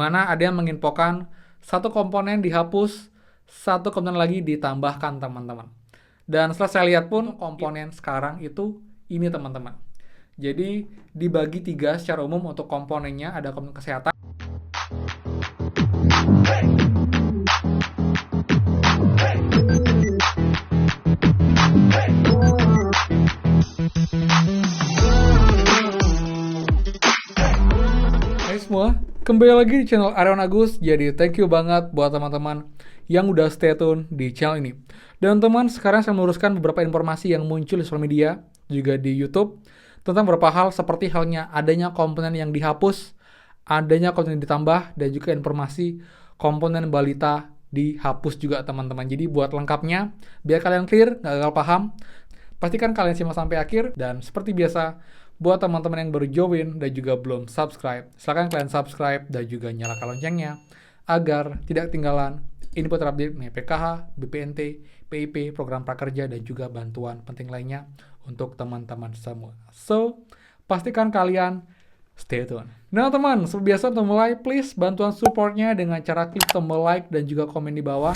Mana ada yang menginfokan satu komponen dihapus, satu komponen lagi ditambahkan teman-teman. Dan setelah saya lihat pun komponen sekarang itu ini teman-teman. Jadi dibagi tiga secara umum untuk komponennya, ada komponen kesehatan. Hai semua, kembali lagi di channel Aryan Agus. Jadi thank you banget buat teman-teman yang udah stay tune di channel ini. Dan teman, sekarang saya meluruskan beberapa informasi yang muncul di sosial media, juga di YouTube, tentang beberapa hal seperti halnya adanya komponen yang dihapus, adanya komponen yang ditambah, dan juga informasi komponen balita dihapus juga teman-teman. Jadi buat lengkapnya, biar kalian clear, nggak gagal paham, pastikan kalian simak sampai akhir. Dan seperti biasa, buat teman-teman yang baru join dan juga belum subscribe, silahkan kalian subscribe dan juga nyalakan loncengnya agar tidak ketinggalan info terupdate mengenai PKH, BPNT, PIP, program prakerja, dan juga bantuan penting lainnya untuk teman-teman semua. So, pastikan kalian stay tune. Nah teman, seperti biasa untuk mulai, please bantuan supportnya dengan cara klik tombol like dan juga komen di bawah.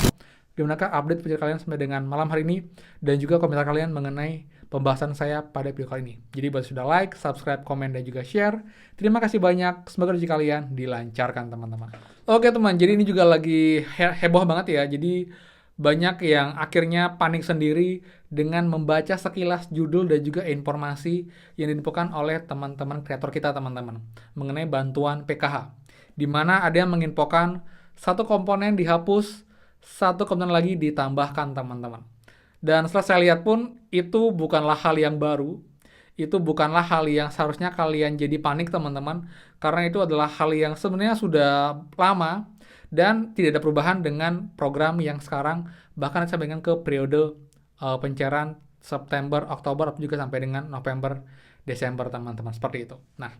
Bagaimanakah update video kalian sampai dengan malam hari ini, dan juga komentar kalian mengenai pembahasan saya pada video kali ini. Jadi buat sudah like, subscribe, komen, dan juga share. Terima kasih banyak. Semoga rezeki kalian dilancarkan teman-teman. Oke teman, jadi ini juga lagi heboh banget ya. Jadi banyak yang akhirnya panik sendiri dengan membaca sekilas judul dan juga informasi yang diinfokan oleh teman-teman kreator kita teman-teman mengenai bantuan PKH. Di mana ada yang menginfokan satu komponen dihapus, satu komponen lagi ditambahkan teman-teman. Dan setelah saya lihat pun, itu bukanlah hal yang baru, itu bukanlah hal yang seharusnya kalian jadi panik teman-teman, karena itu adalah hal yang sebenarnya sudah lama, dan tidak ada perubahan dengan program yang sekarang, bahkan sampai dengan ke periode pencairan September, Oktober, atau juga sampai dengan November, Desember teman-teman, seperti itu. Nah,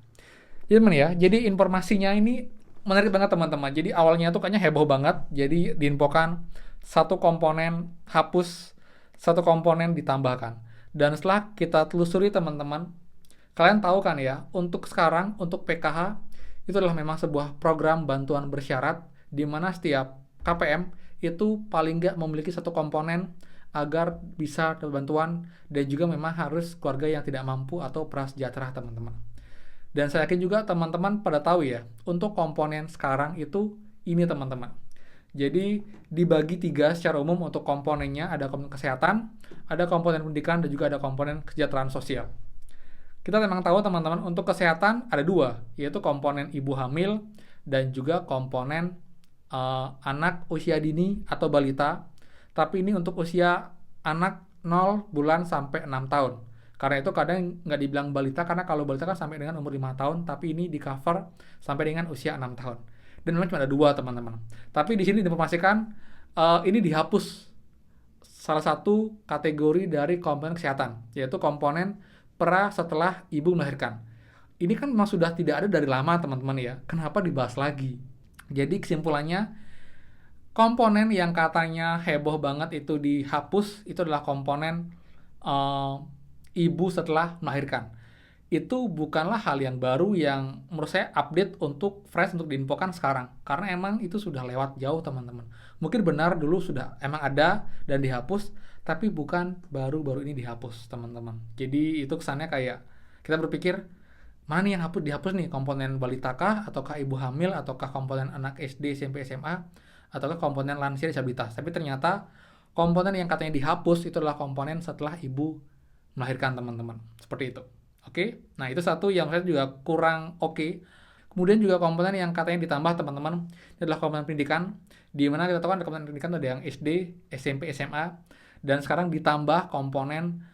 jadi informasinya ini menarik banget teman-teman. Jadi awalnya tuh kayaknya heboh banget. Jadi diinfokan satu komponen hapus, satu komponen ditambahkan. Dan setelah kita telusuri teman-teman, kalian tahu kan ya, untuk sekarang, untuk PKH, itu adalah memang sebuah program bantuan bersyarat, di mana setiap KPM itu paling nggak memiliki satu komponen agar bisa bantuan, dan juga memang harus keluarga yang tidak mampu atau prasejahtera teman-teman. Dan saya yakin juga teman-teman pada tahu ya, untuk komponen sekarang itu ini teman-teman. Jadi dibagi tiga secara umum untuk komponennya, ada komponen kesehatan, ada komponen pendidikan, dan juga ada komponen kesejahteraan sosial. Kita memang tahu teman-teman, untuk kesehatan ada dua, yaitu komponen ibu hamil dan juga komponen anak usia dini atau balita. Tapi ini untuk usia anak 0 bulan sampai 6 tahun. Karena itu kadang nggak dibilang balita, karena kalau balita kan sampai dengan umur 5 tahun, tapi ini di cover sampai dengan usia 6 tahun. Dan memang cuma ada dua teman-teman. Tapi di sini diinformasikan ini dihapus salah satu kategori dari komponen kesehatan, yaitu komponen pra setelah ibu melahirkan. Ini kan memang sudah tidak ada dari lama teman-teman ya. Kenapa dibahas lagi? Jadi kesimpulannya, komponen yang katanya heboh banget itu dihapus, itu adalah komponen ibu setelah melahirkan. Itu bukanlah hal yang baru yang menurut saya update untuk fresh untuk diinfokan sekarang. Karena emang itu sudah lewat jauh teman-teman. Mungkin benar dulu sudah emang ada dan dihapus, tapi bukan baru-baru ini dihapus teman-teman. Jadi itu kesannya kayak kita berpikir, mana nih yang dihapus nih, komponen balita kah, ataukah ibu hamil, ataukah komponen anak SD, SMP, SMA, ataukah komponen lansia disabilitas. Tapi ternyata komponen yang katanya dihapus itu adalah komponen setelah ibu melahirkan teman-teman. Seperti itu. Oke, nah itu satu yang saya juga kurang oke. Kemudian juga komponen yang katanya ditambah teman-teman, ini adalah komponen pendidikan, di mana kita tahu kan komponen pendidikan ada yang SD, SMP, SMA, dan sekarang ditambah komponen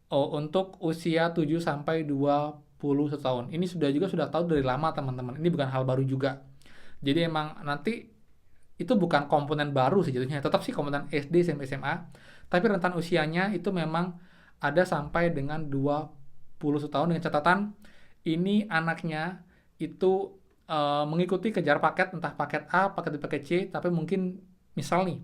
untuk usia 7 sampai 21 tahun. Ini sudah tahu dari lama teman-teman. Ini bukan hal baru juga. Jadi emang nanti itu bukan komponen baru sih jatuhnya. Tetap sih komponen SD, SMP, SMA, tapi rentan usianya itu memang ada sampai dengan 21 tahun, dengan catatan ini anaknya itu mengikuti kejar paket, entah paket A, paket B, paket C, tapi mungkin misal nih,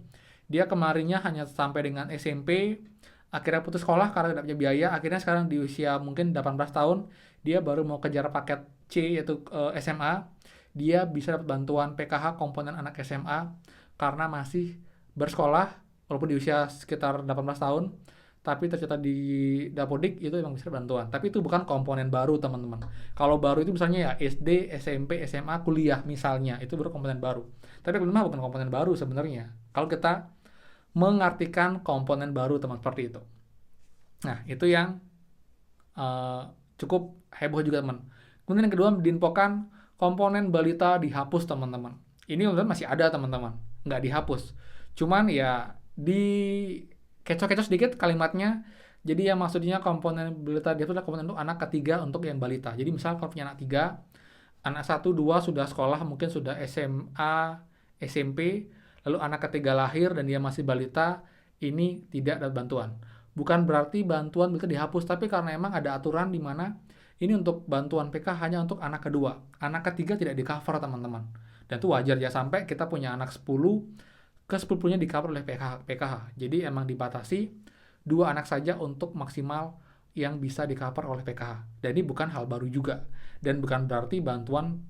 dia kemarinnya hanya sampai dengan SMP, akhirnya putus sekolah karena tidak punya biaya, akhirnya sekarang di usia mungkin 18 tahun, dia baru mau kejar paket C, yaitu SMA, dia bisa dapat bantuan PKH komponen anak SMA karena masih bersekolah, walaupun di usia sekitar 18 tahun, tapi tercatat di Dapodik itu memang bisa bantuan. Tapi itu bukan komponen baru, teman-teman. Kalau baru itu misalnya ya SD, SMP, SMA, kuliah misalnya, itu baru komponen baru. Tapi kelima bukan komponen baru sebenarnya. Kalau kita mengartikan komponen baru, teman, seperti itu. Nah, itu yang eh, cukup heboh juga, teman. Kemudian yang kedua, diinfokan komponen balita dihapus, teman-teman. Ini teman-teman masih ada, teman-teman. Nggak dihapus. Cuman ya di kecoh-kecoh sedikit kalimatnya. Jadi yang maksudnya komponen balita dihapus adalah komponen untuk anak ketiga untuk yang balita. Jadi misal kalau punya anak tiga, anak 1, 2 sudah sekolah, mungkin sudah SMA, SMP, lalu anak ketiga lahir dan dia masih balita, ini tidak ada bantuan. Bukan berarti bantuan bisa dihapus, tapi karena emang ada aturan di mana ini untuk bantuan PK hanya untuk anak kedua. Anak ketiga tidak di-cover, teman-teman. Dan itu wajar ya, sampai kita punya anak 10, ke 10-nya di-cover oleh PKH. Jadi emang dibatasi 2 anak saja untuk maksimal yang bisa di-cover oleh PKH. Dan ini bukan hal baru juga. Dan bukan berarti bantuan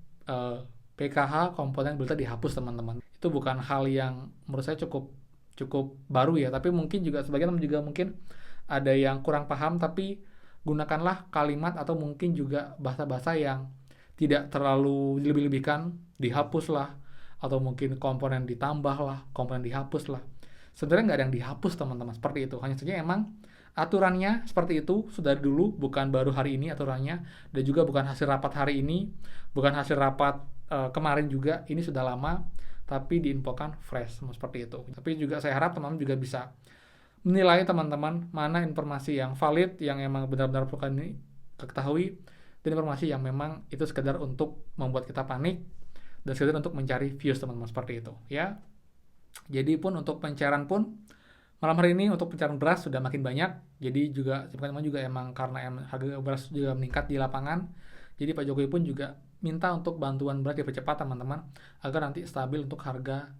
PKH komponen balita dihapus, teman-teman. Itu bukan hal yang menurut saya cukup baru ya, tapi mungkin juga sebagian juga mungkin ada yang kurang paham, tapi gunakanlah kalimat atau mungkin juga bahasa-bahasa yang tidak terlalu dilebih-lebihkan, dihapuslah, atau mungkin komponen ditambahlah, komponen dihapuslah. Sebenarnya nggak ada yang dihapus, teman-teman, seperti itu. Hanya saja emang aturannya seperti itu sudah dulu, bukan baru hari ini aturannya, dan juga bukan hasil rapat hari ini, bukan hasil rapat kemarin juga, ini sudah lama, tapi diinfokan fresh, seperti itu. Tapi juga saya harap teman-teman juga bisa menilai, teman-teman, mana informasi yang valid, yang emang benar-benar perlu ini ketahui, dan informasi yang memang itu sekedar untuk membuat kita panik, dan sekedar untuk mencari views, teman-teman, seperti itu, ya. Jadi pun untuk pencairan pun, malam hari ini untuk pencairan beras sudah makin banyak, jadi juga teman-teman juga emang karena harga beras juga meningkat di lapangan, jadi Pak Jokowi pun juga minta untuk bantuan beras dipercepat, teman-teman, agar nanti stabil untuk harga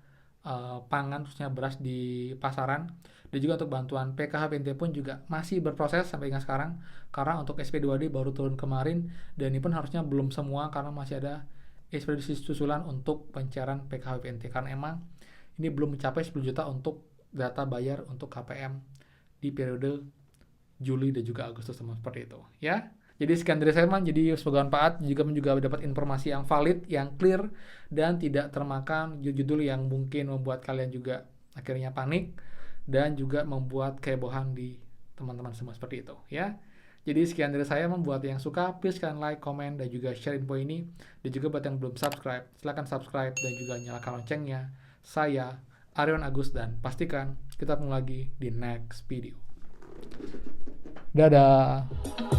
pangan, khususnya beras di pasaran. Dan juga untuk bantuan PKH PNT pun juga masih berproses sampai dengan sekarang, karena untuk SP2D baru turun kemarin, dan ini pun harusnya belum semua karena masih ada ekspedisi susulan untuk pencairan PKH PNT, karena emang ini belum mencapai 10 juta untuk data bayar untuk KPM di periode Juli dan juga Agustus, teman, seperti itu ya. Jadi sekian dari saya, teman. Jadi semoga bermanfaat, juga dapat informasi yang valid, yang clear, dan tidak termakan judul yang mungkin membuat kalian juga akhirnya panik dan juga membuat kehebohan di teman-teman semua, seperti itu ya. Jadi sekian dari saya, membuat yang suka please kalian like, comment, dan juga share info ini. Dan juga buat yang belum subscribe, silahkan subscribe dan juga nyalakan loncengnya. Saya Arion Agus, dan pastikan kita ketemu lagi di next video. Dadah.